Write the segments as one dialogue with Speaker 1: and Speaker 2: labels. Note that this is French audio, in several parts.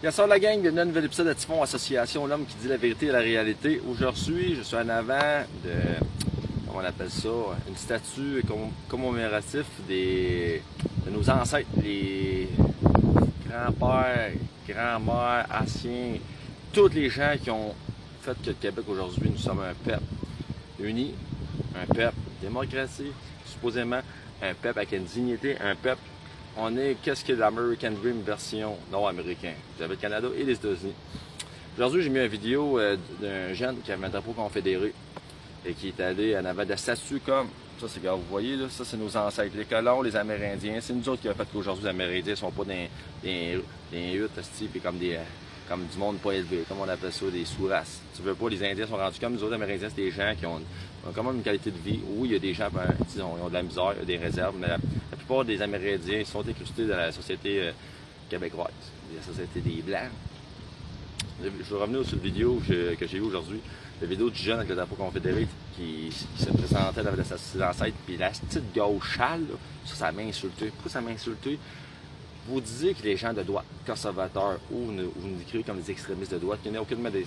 Speaker 1: Bien sûr, la gang, bienvenue à un nouvel épisode de Typhon Association, l'homme qui dit la vérité et la réalité. Aujourd'hui, je suis en avant de, comment on appelle ça, une statue commémorative de nos ancêtres, les grands-pères, grands-mères, anciens, tous les gens qui ont fait que le Québec aujourd'hui, nous sommes un peuple uni, un peuple démocratique, supposément un peuple avec une dignité, un peuple. On est qu'est-ce que l'American Dream version nord-américain. Vous avez le Canada et les États-Unis. Aujourd'hui, j'ai mis une vidéo d'un jeune qui avait un drapeau confédéré et qui est allé en avant de la statue comme ça. C'est vous voyez là, ça c'est nos ancêtres, les colons, les Amérindiens. C'est nous autres qui avons fait qu'aujourd'hui les Amérindiens sont pas des huttes, puis comme du monde pas élevé, comme on appelle ça, des sous-races. Tu veux pas, les Indiens sont rendus comme nous autres Amérindiens, c'est des gens qui ont quand même une qualité de vie. Oui, il y a des gens qui ont de la misère, il y a des réserves, mais la plupart des Amérindiens sont incrustés dans la société québécoise, la société des Blancs. Je vais revenir sur la vidéo que j'ai vue aujourd'hui, la vidéo du jeune avec le drapeau confédéré qui se présentait avec ses ancêtres, puis la petite gauchale, ça m'a insulté. Pourquoi ça m'a insulté? Vous disiez que les gens de droite, conservateurs, ou vous nous décrivez comme des extrémistes de droite, qu'il n'y en a aucunement des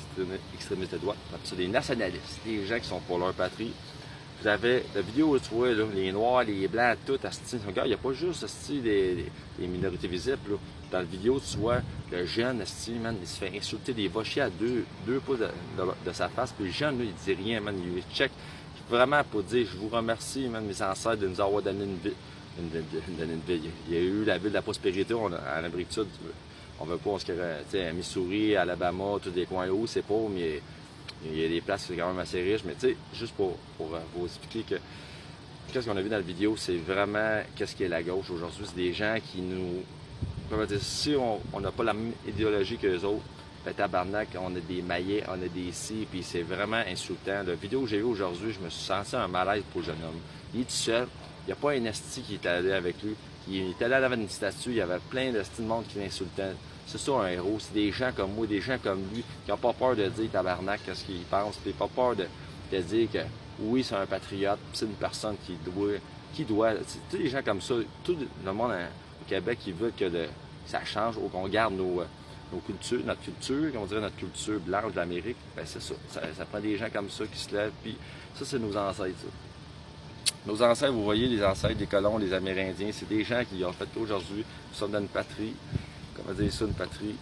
Speaker 1: extrémistes de droite, c'est des nationalistes, des gens qui sont pour leur patrie. Vous avez la vidéo où tu vois là, les noirs, les blancs, tout, regarde, il n'y a pas juste des minorités visibles. Là. Dans la vidéo, tu vois le jeune, man, il se fait insulter des vachiers à deux pouces de sa face, puis le jeune, là, il dit rien, man, il check vraiment pour dire je vous remercie, man, mes ancêtres, de nous avoir donné une vie. Il y a eu la ville de la prospérité en Amérique du Sud. On veut pas, à Missouri, Alabama, tous des coins hauts, c'est pauvre, mais il y a des places qui sont quand même assez riches. Mais tu sais, juste pour vous expliquer que qu'est-ce qu'on a vu dans la vidéo, c'est vraiment qu'est-ce qu'est la gauche aujourd'hui. C'est des gens qui nous. Comment dire, si on n'a pas la même idéologie que les autres, ben tabarnak, on a des maillets, on a des scies, puis c'est vraiment insultant. La vidéo que j'ai vue aujourd'hui, je me suis senti un malaise pour le jeune homme. Il est tout seul. Il n'y a pas un esti qui est allé avec lui. Il est allé avec une statue, il y avait plein de monde qui l'insultaient. C'est ça un héros, c'est des gens comme moi, des gens comme lui, qui n'ont pas peur de dire tabarnak, qu'est-ce qu'il pense, puis pas peur de dire que oui, c'est un patriote, c'est une personne qui doit, tous les gens comme ça, tout le monde au Québec qui veut que ça change ou qu'on garde nos cultures, notre culture, on dirait notre culture blanche de l'Amérique, ben c'est ça. Ça prend des gens comme ça qui se lèvent, puis ça, c'est nos ancêtres, ça. Nos ancêtres, vous voyez, les ancêtres des colons, les Amérindiens, c'est des gens qui ont fait qu'aujourd'hui, nous sommes dans une patrie, comment dire ça, une patrie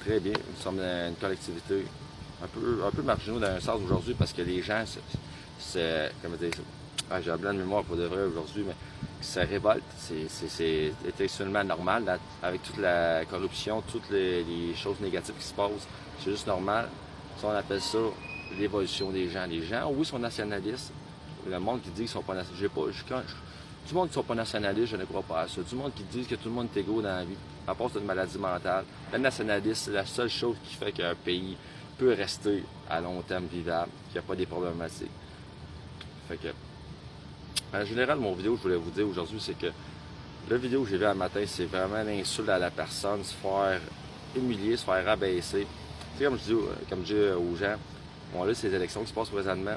Speaker 1: très bien, nous sommes dans une collectivité un peu marginaux dans un sens aujourd'hui parce que les gens, comment dire ça, j'ai un blanc de mémoire pour de vrai aujourd'hui, mais ça révolte, c'est extrêmement normal, là, avec toute la corruption, toutes les choses négatives qui se passent, c'est juste normal. Ça, on appelle ça l'évolution des gens. Les gens, oui, sont nationalistes. Le monde qui dit qu'ils sont pas nationalistes, tout le monde qui ne sont pas nationalistes, je ne crois pas à ça. Tout le monde qui dit que tout le monde est égaux dans la vie, à part c'est une maladie mentale. Le nationalisme, c'est la seule chose qui fait qu'un pays peut rester à long terme vivable, qu'il n'y a pas des problématiques. Fait que, en général, mon vidéo, je voulais vous dire aujourd'hui, c'est que la vidéo que j'ai vue un matin, c'est vraiment l'insulte à la personne, se faire humilier, se faire rabaisser. Tu sais, comme je dis aux gens, bon là, c'est les élections qui se passent présentement.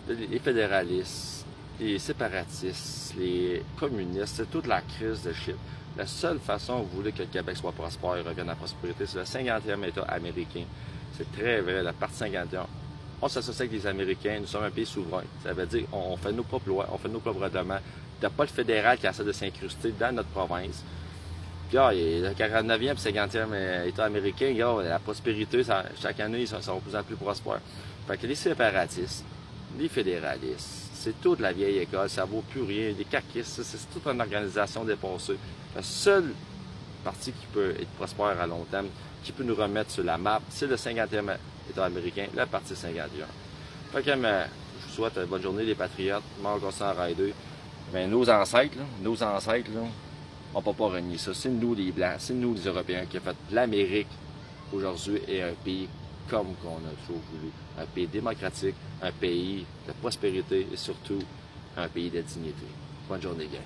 Speaker 1: Les fédéralistes, les séparatistes, les communistes, c'est toute la crise de shit. La seule façon vous voulez que le Québec soit prospère et revienne à la prospérité, c'est le 50e État américain. C'est très vrai, la partie 51. On s'associe avec les Américains, nous sommes un pays souverain. Ça veut dire on fait nos propres lois, on fait nos propres règlements. Il n'y a pas le fédéral qui essaie de s'incruster dans notre province. Puis, le 49e et 50e État américain, la prospérité, chaque année, ils sont de plus en plus prospères. Fait que les séparatistes, les fédéralistes, c'est toute la vieille école, ça vaut plus rien. Les caquistes, c'est toute une organisation dépassée. Le seul parti qui peut être prospère à long terme, qui peut nous remettre sur la map, c'est le 50e État américain, le parti 51. Fait que, je vous souhaite une bonne journée, les patriotes. Mort Constant Rider. Ben, nos ancêtres, on ne peut pas renier ça. C'est nous les Blancs, c'est nous les Européens qui avons fait l'Amérique aujourd'hui et un pays comme qu'on a toujours voulu. Un pays démocratique, un pays de prospérité et surtout un pays de dignité. Bonne journée, gang.